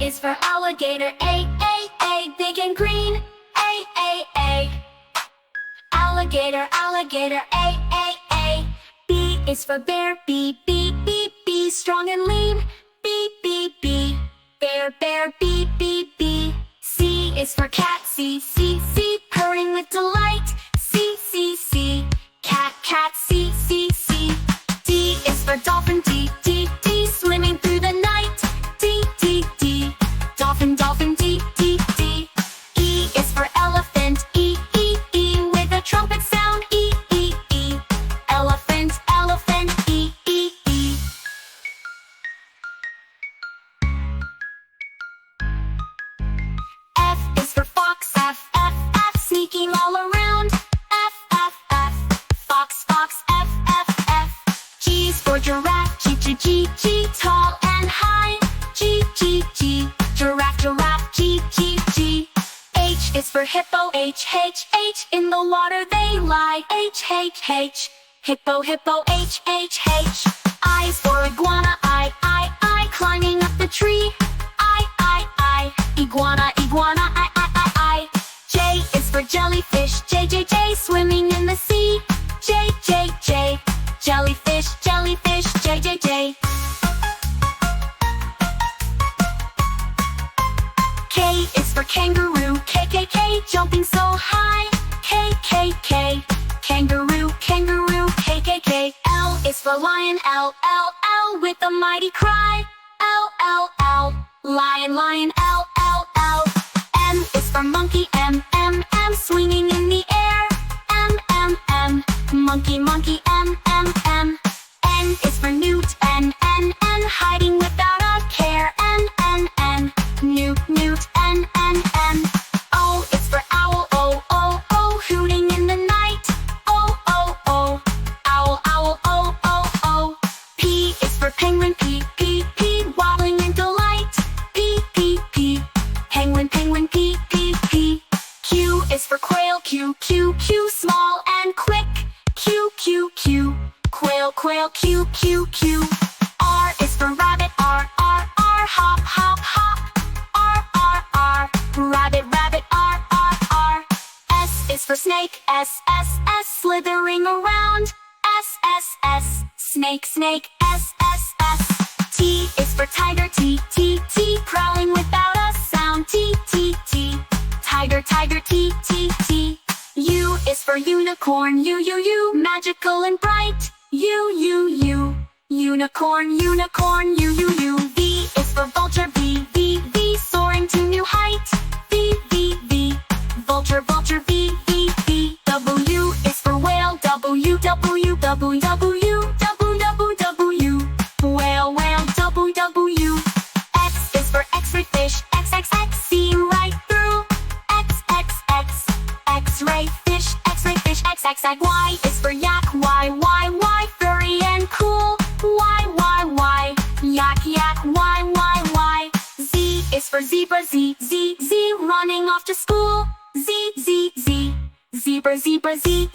is for alligator. A, big and green. A. Alligator, alligator. A. B is for bear. B, strong and lean. B. Bear. B. C is for cat. C, purring with delight. C. Cat. C. D is for dolphin. D, swimming through the night. D. Dolphin. D. E is for elephant. E, with a trumpet sound. E. Elephant. E. F is for fox. F, sneaking all around. F. Fox. F. G is for giraffe. G, tall and high. G. Giraffe. G. H is for hippo. H, in the water they lie. H. Hippo. H. I is for iguana. I, climbing up the tree. I. Iguana. I. J is for jellyfish. J, swimming in the sea. J. Jellyfish. J. K is for kangaroo. K, jumping so high. K. Kangaroo. K. L is for lion. L, with a mighty cry. L. Lion. L. M is for monkey. M, swinging in the air. M. Monkey. M. N is for newt. N, hiding without a care. N. Newt. N. O is for owl. O, hooting in the night. O. Owl. O. P is for penguin. P, waddling in delight. P. Penguin. P. Q is for quail. Q, small and quick. Q. Quail. Q. R is for rabbit. R, hop. R. Rabbit. R. S is for snake. S, slithering around. S. Snake. S. T is for tiger. T, prowling without a sound. T. Tiger. T. U is for unicorn. U, magical and bright. U. Unicorn. U. V is for vulture. V, soaring to new height. V. Vulture. V. W is for whale. W. Whale. W. X is for X-ray fish. X, see right through. X. X-ray fish. X. Y is for yak. Y, furry and cool. Y. Yak. Y. Z is for zebra. Z, running off to school. Z. Zebra. Z.